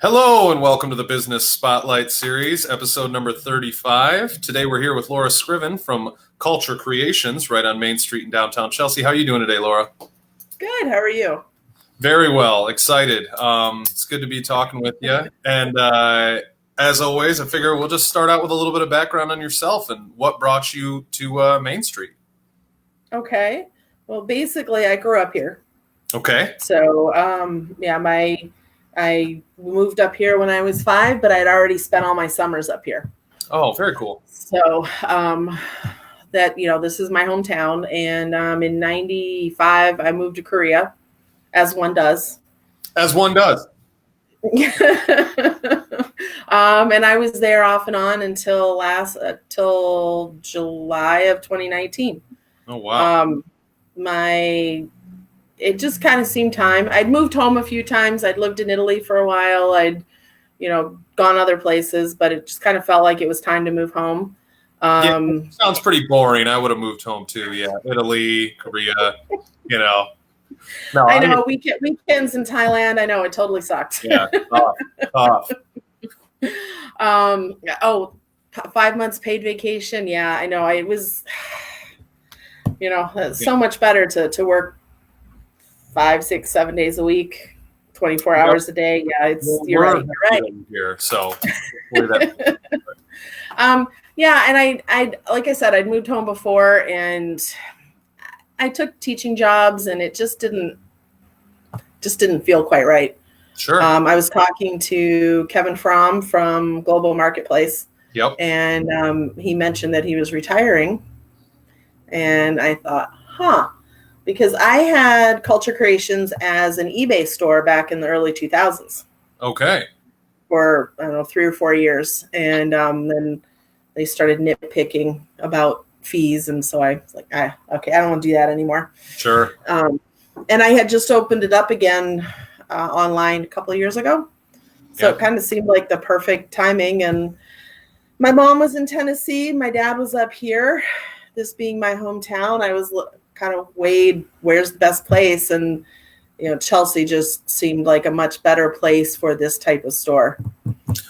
Hello and welcome to the Business Spotlight Series, episode number 35. Today we're here with Laura Scriven from Culture Creations right on Main Street in downtown Chelsea. How are you doing today, Laura? Good. How are you? Very well. Excited. It's good to be talking with you. And as always, I figure we'll just start out with a little bit of background on yourself and what brought you to Main Street. Okay. Well, basically, I grew up here. Okay. So, I moved up here when I was 5, but I'd already spent all my summers up here. Oh, very cool. So, this is my hometown. And in 95, I moved to Korea, as one does. As one does. And I was there off and on until July of 2019. Oh, wow. It just kind of seemed time. I'd moved home a few times. I'd lived in Italy for a while. I'd, gone other places, but it just kind of felt like it was time to move home. Sounds pretty boring. I would have moved home too. Yeah, Italy, Korea, No, I know weekends in Thailand. I know it totally sucked. Yeah, tough. 5 months paid vacation. Yeah, I know. It was, so much better to work 5, 6, 7 days a week, 24 hours a day. Yeah, you're right. Here, so. And I like I said, I'd moved home before, and I took teaching jobs, and it just didn't feel quite right. Sure. I was talking to Kevin Fromm from Global Marketplace. Yep. And he mentioned that he was retiring, and I thought, because I had Culture Creations as an eBay store back in the early 2000s. Okay. For, 3 or 4 years. And then they started nitpicking about fees. And so I was like, I don't want to do that anymore. Sure. And I had just opened it up again online a couple of years ago. So It kind of seemed like the perfect timing. And my mom was in Tennessee. My dad was up here. This being my hometown, I was kind of weighed where's the best place, and Chelsea just seemed like a much better place for this type of store.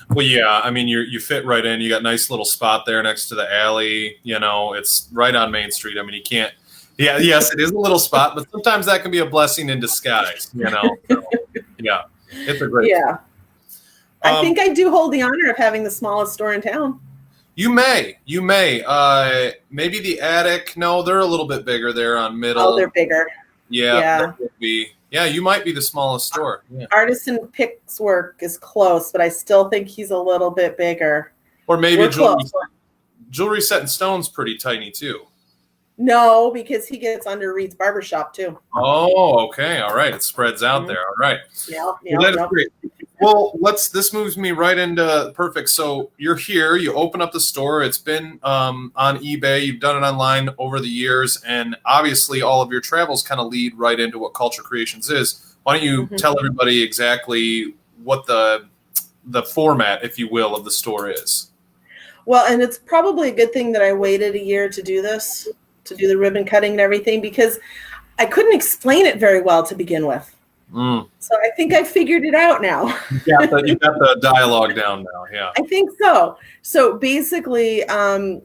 Well, yeah, I mean you fit right in. You got a nice little spot there next to the alley. It's right on Main Street. I mean, you can't. Yeah, yes, it is a little spot, but sometimes that can be a blessing in disguise. So, yeah, it's a great. Yeah, I think I do hold the honor of having the smallest store in town. You may. Maybe the attic. No, they're a little bit bigger there on Middle. Oh, they're bigger. Yeah. You might be the smallest store. Yeah. Artisan Picks Work is close, but I still think he's a little bit bigger. Or maybe Jewelry Set in Stone's pretty tiny too. No, because he gets under Reed's Barbershop too. Oh, okay. All right. It spreads out there. All right. Yeah. That's great. Well, this moves me right into perfect. So you're here, you open up the store. It's been on eBay. You've done it online over the years. And obviously all of your travels kind of lead right into what Culture Creations is. Why don't you tell everybody exactly what the format, if you will, of the store is? Well, and it's probably a good thing that I waited a year to do this, to do the ribbon cutting and everything, because I couldn't explain it very well to begin with. So I think I figured it out now. You got the dialogue down now, yeah. I think so. So basically, now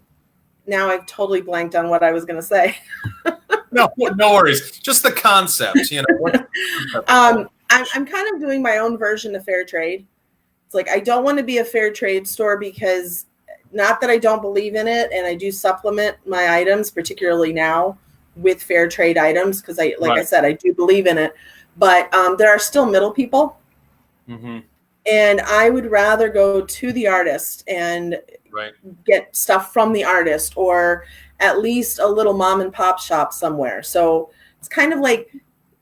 I've totally blanked on what I was going to say. No worries. Just the concept, I'm kind of doing my own version of fair trade. It's like I don't want to be a fair trade store because, not that I don't believe in it, and I do supplement my items, particularly now, with fair trade items because I said, I do believe in it. But there are still middle people. Mm-hmm. And I would rather go to the artist and get stuff from the artist, or at least a little mom and pop shop somewhere. So it's kind of like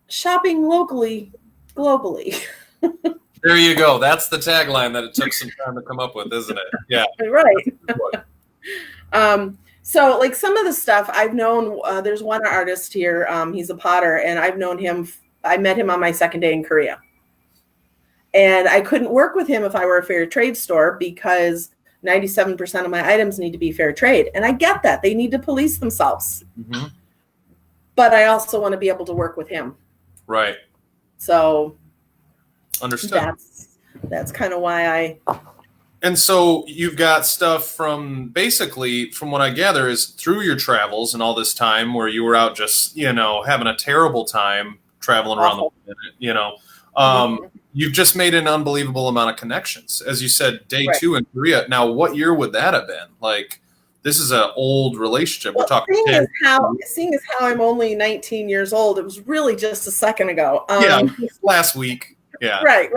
shopping locally, globally. There you go. That's the tagline that it took some time to come up with, isn't it? Yeah. Right. So like some of the stuff I've known, there's one artist here. He's a potter, and I've known him. I met him on my second day in Korea. And I couldn't work with him if I were a fair trade store because 97% of my items need to be fair trade. And I get that. They need to police themselves. Mm-hmm. But I also want to be able to work with him. Right. So understood. that's kind of why I. And so you've got stuff from basically, from what I gather, is through your travels and all this time where you were out just, having a terrible time traveling around the planet, you've just made an unbelievable amount of connections. As you said, day 2 in Korea. Now, what year would that have been? Like, this is an old relationship. Well, we're talking. Seeing as how I'm only 19 years old, it was really just a second ago. Last week. Yeah. Right.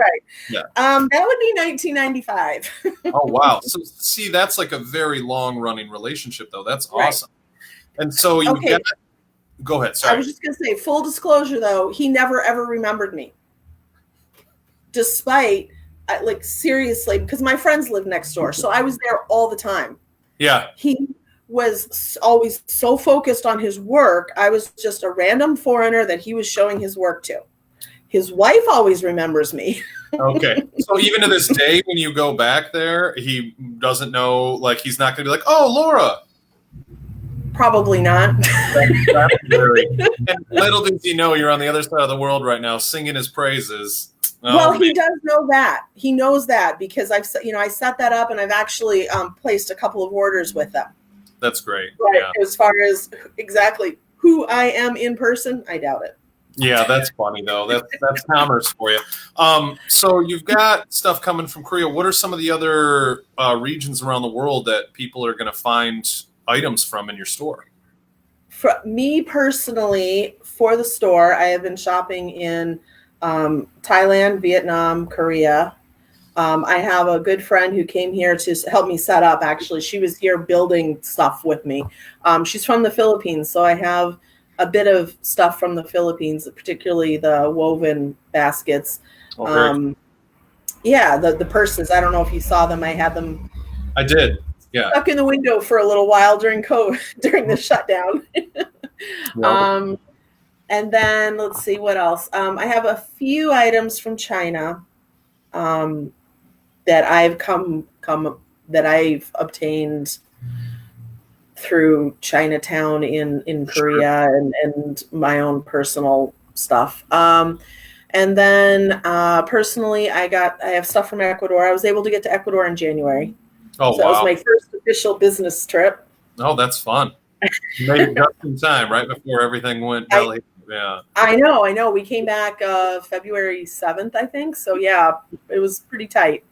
Yeah. That would be 1995. Oh, wow. So, see, that's like a very long-running relationship, though. That's awesome. Right. And so you go ahead. Sorry. I was just going to say, full disclosure, though, he never, ever remembered me. Despite, seriously, because my friends live next door. So I was there all the time. Yeah. He was always so focused on his work. I was just a random foreigner that he was showing his work to. His wife always remembers me. Okay. So even to this day, when you go back there, he doesn't know, like, he's not going to be like, oh, Laura. Probably not. That's and little does he know you're on the other side of the world right now singing his praises. Well, he does know that. He knows that because I set that up and I've actually placed a couple of orders with them. That's great. But as far as exactly who I am in person, I doubt it. Yeah, that's funny though. That's commerce for you. So you've got stuff coming from Korea. What are some of the other regions around the world that people are going to find items from in your store? For me personally, for the store, I have been shopping in Thailand, Vietnam, Korea. I have a good friend who came here to help me set up. Actually, she was here building stuff with me. She's from the Philippines, so I have a bit of stuff from the Philippines, particularly the woven baskets. The purses. I don't know if you saw them. I had them. I did. Yeah. Stuck in the window for a little while during the shutdown. And then let's see what else. I have a few items from China that I've obtained through Chinatown in Korea and my own personal stuff. And then personally, I have stuff from Ecuador. I was able to get to Ecuador in January. Oh, so that was my first official business trip. Oh, that's fun. You made it just in time, right before everything went belly. Yeah. I know. We came back February 7th, I think. So yeah, it was pretty tight.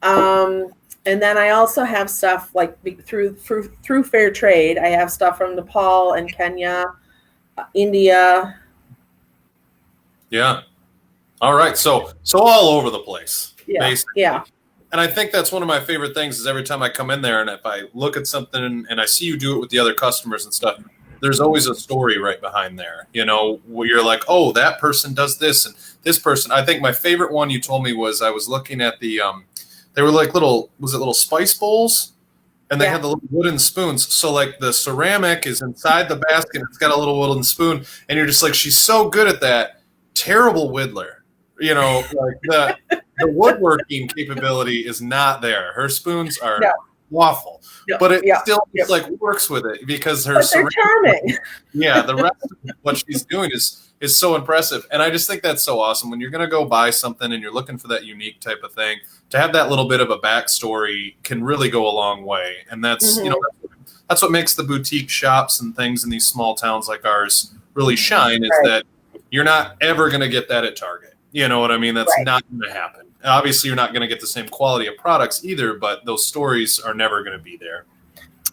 And then I also have stuff like through fair trade. I have stuff from Nepal and Kenya, India. Yeah. All right. So all over the place. Yeah. Basically. Yeah. And I think that's one of my favorite things is every time I come in there and if I look at something and I see you do it with the other customers and stuff, there's always a story right behind there, where you're like, oh, that person does this and this person. I think my favorite one you told me was I was looking at the they were like little spice bowls and they had the little wooden spoons. So like the ceramic is inside the basket. It's got a little wooden spoon and you're just like, she's so good at that. Terrible whittler. Like the woodworking capability is not there. Her spoons are awful, but it still like works with it because her they're charming. Yeah, the rest of what she's doing is so impressive, and I just think that's so awesome. When you're going to go buy something and you're looking for that unique type of thing, to have that little bit of a backstory can really go a long way, and that's that's what makes the boutique shops and things in these small towns like ours really shine. Is that you're not ever going to get that at Target. You know what I mean? That's not going to happen. Obviously, you're not going to get the same quality of products either, but those stories are never going to be there.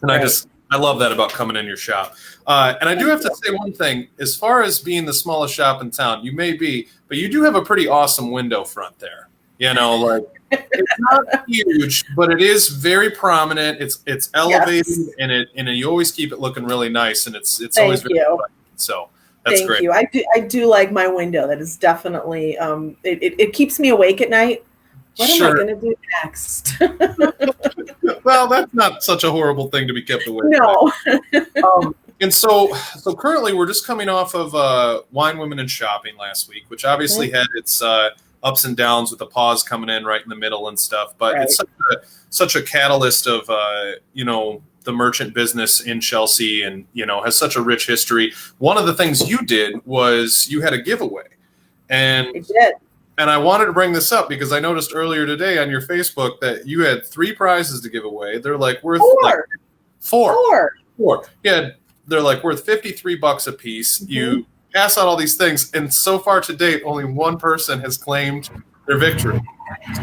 And I love that about coming in your shop. And I do have to say one thing. As far as being the smallest shop in town, you may be, but you do have a pretty awesome window front there. It's not huge, but it is very prominent. It's elevated, and you always keep it looking really nice, and it's always very fun. So. That's Thank great. you. I do like my window. That is definitely it keeps me awake at night. What am I going to do next? Well, that's not such a horrible thing to be kept awake. No. And so currently we're just coming off of Wine, Women, and Shopping last week, which obviously had its ups and downs with the pause coming in right in the middle and stuff. But it's such a catalyst of the merchant business in Chelsea and, has such a rich history. One of the things you did was you had a giveaway. And I did. And I wanted to bring this up because I noticed earlier today on your Facebook that you had 3 prizes to give away. They're like worth four. Yeah, they're like worth $53 a piece. Mm-hmm. You pass out all these things, and so far to date, only one person has claimed their victory.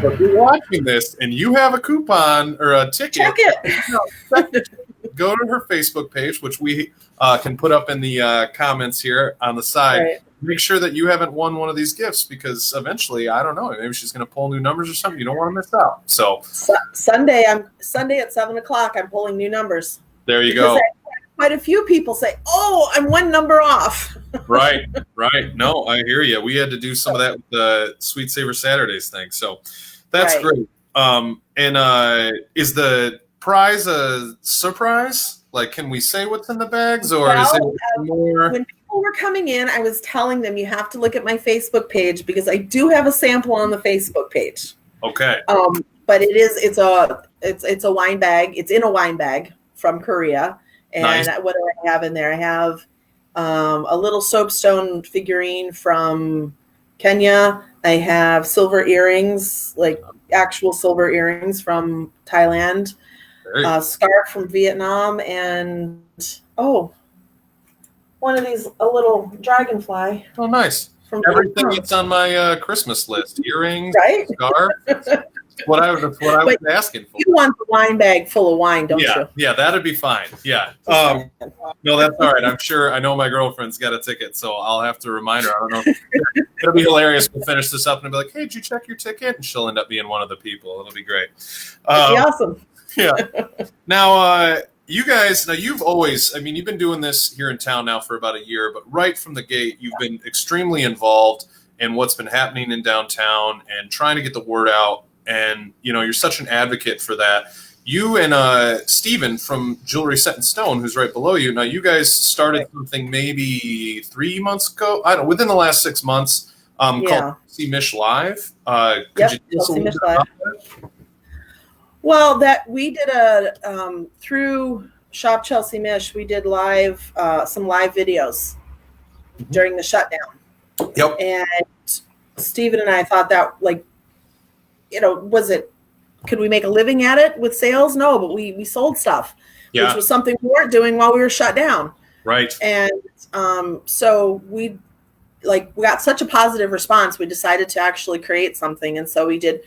So if you're watching this and you have a coupon or a ticket, check it. Go to her Facebook page, which we can put up in the comments here on the side. Right. Make sure that you haven't won one of these gifts because eventually, I don't know, maybe she's going to pull new numbers or something. You don't want to miss out. So Sunday at 7:00, I'm pulling new numbers. There you go. Quite a few people say, "Oh, I'm one number off." Right. No, I hear you. We had to do some of that with the Sweet Saver Saturdays thing, so that's great. And is the prize a surprise? Like, can we say what's in the bags, or is it more? When people were coming in, I was telling them you have to look at my Facebook page because I do have a sample on the Facebook page. Okay. But it's a wine bag. It's in a wine bag from Korea. And nice. What do I have in there? I have a little soapstone figurine from Kenya. I have silver earrings, like actual silver earrings from Thailand. A scarf from Vietnam, and one of these, a little dragonfly. Oh, nice! From everything that's on my Christmas list: earrings, right? Scarf. What I was asking for. You want the wine bag full of wine, don't you? Yeah, that'd be fine. Yeah. No, that's all right. I'm sure. I know my girlfriend's got a ticket, so I'll have to remind her. I don't know. It'll be hilarious. We'll finish this up and be like, "Hey, did you check your ticket?" And she'll end up being one of the people. It'll be great. That'd be awesome. Yeah. Now, you guys, you've always, you've been doing this here in town now for about a year, but right from the gate, you've been extremely involved in what's been happening in downtown and trying to get the word out. And, you're such an advocate for that. You and Steven from Jewelry Set in Stone, who's right below you. Now, you guys started something maybe 3 months ago, within the last 6 months, called Chelsea Mish Live. Chelsea Mish Live. Well, that we did through Shop Chelsea Mish, we did some live videos during the shutdown. Yep. And Steven and I thought that, could we make a living at it with sales? No, but we sold stuff, which was something we weren't doing while we were shut down. Right. And so we got such a positive response, we decided to actually create something. And so we did,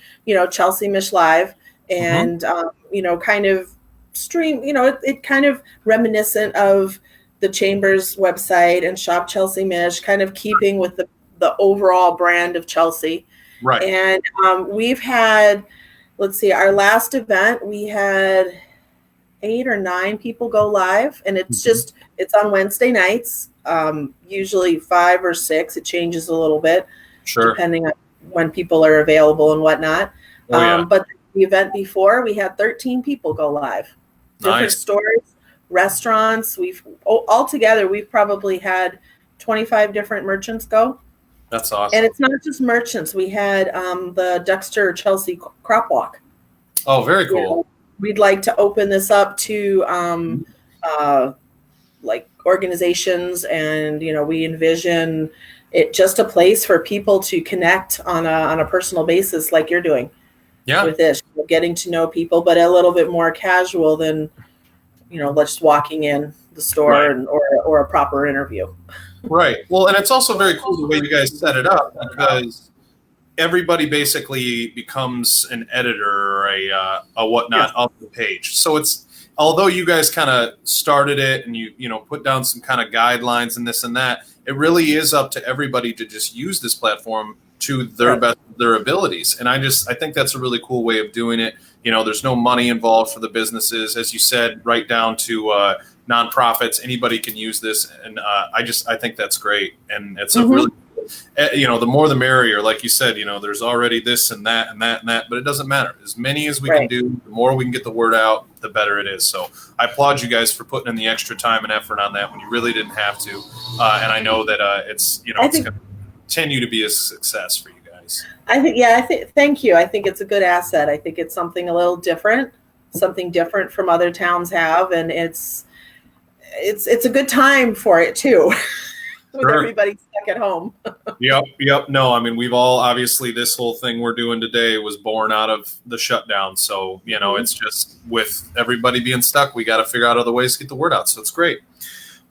Chelsea Mish Live. And, kind of stream, it kind of reminiscent of the Chamber's website and Shop Chelsea Mish, kind of keeping with the overall brand of Chelsea. Right. And we've had, our last event, we had 8 or 9 people go live, and it's it's on Wednesday nights, usually 5 or 6. It changes a little bit, depending on when people are available and whatnot. But the event before, we had 13 people go live. Different stores, restaurants. Altogether, we've probably had 25 different merchants go. That's awesome. And it's not just merchants. We had the Dexter Chelsea Crop Walk. Oh, very cool. We'd like to open this up to organizations, and we envision it just a place for people to connect on a personal basis, like you're doing. Yeah. With this, getting to know people, but a little bit more casual than, just walking in the store or a proper interview. Right. Well, and it's also very cool the way you guys set it up, because everybody basically becomes an editor or a whatnot of the page. So it's, although you guys kind of started it and you put down some kind of guidelines and this and that, it really is up to everybody to just use this platform to their best of their abilities. And I think that's a really cool way of doing it. There's no money involved for the businesses, as you said, right down to nonprofits. Anybody can use this, and I think that's great. And it's a really, the more the merrier. Like you said, there's already this and that and that and that, but it doesn't matter. As many as we can do, the more we can get the word out, the better it is. So I applaud you guys for putting in the extra time and effort on that when you really didn't have to. And I know that it's it's going to continue to be a success for you guys. Thank you. I think it's a good asset. I think it's something a little different, something different from other towns have, and it's a good time for it too. with everybody stuck at home. Yep. No, I mean, we've all obviously this whole thing we're doing today was born out of the shutdown. So, it's just with everybody being stuck, we got to figure out other ways to get the word out. So it's great.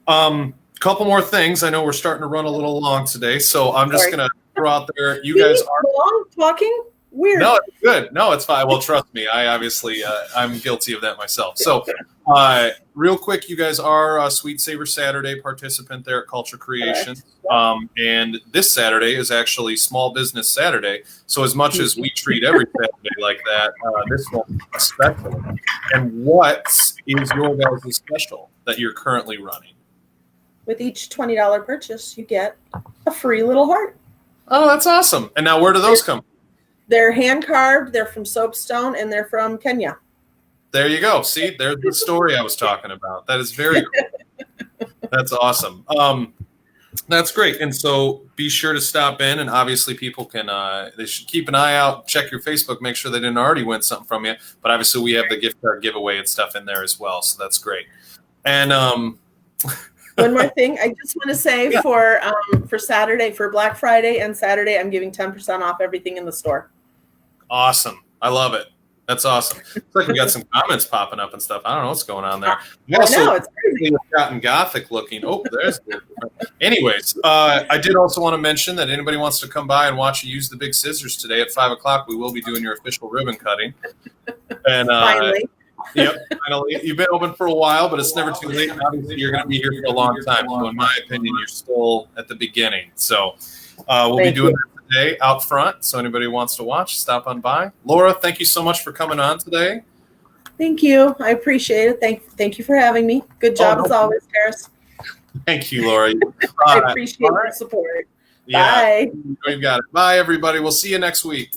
Couple more things. I know we're starting to run a little long today, so I'm just going to throw out there. You guys are long talking. Weird. No, it's good. No, it's fine. Well, trust me. I obviously, I'm guilty of that myself. So real quick, you guys are a Sweet Saver Saturday participant there at Culture Creation. And this Saturday is actually Small Business Saturday. So as much as we treat every Saturday like that, this one's a special. And what is your guys' special that you're currently running? With each $20 purchase, you get a free little heart. Oh, that's awesome. And now where do those come from? They're hand carved. They're from soapstone, and they're from Kenya. There you go. See, there's the story I was talking about. That is very cool. That's awesome. That's great. And so be sure to stop in, and obviously people can, they should keep an eye out, check your Facebook, make sure they didn't already win something from you. But obviously we have the gift card giveaway and stuff in there as well. So that's great. And one more thing, I just want to say for Saturday, for Black Friday and Saturday, I'm giving 10% off everything in the store. Awesome. I love it. That's awesome. It's like we got some comments popping up and stuff. I don't know what's going on there. I know, it's crazy. It's gotten gothic looking. Oh, there's good. Anyways, I did also want to mention that anybody wants to come by and watch you use the big scissors today at 5 o'clock. We will be doing your official ribbon cutting. And finally. Yep, finally. You've been open for a while, but it's never too late. Obviously, you're going to be here for a long time. So in my opinion, you're still at the beginning. So we'll be doing that today out front. So anybody who wants to watch, stop on by. Laura, thank you so much for coming on today. Thank you. I appreciate it. Thank you for having me. Good job as always, Terrace. Thank you, Laura. I appreciate your support. Yeah, Bye. We've got it. Bye, everybody. We'll see you next week.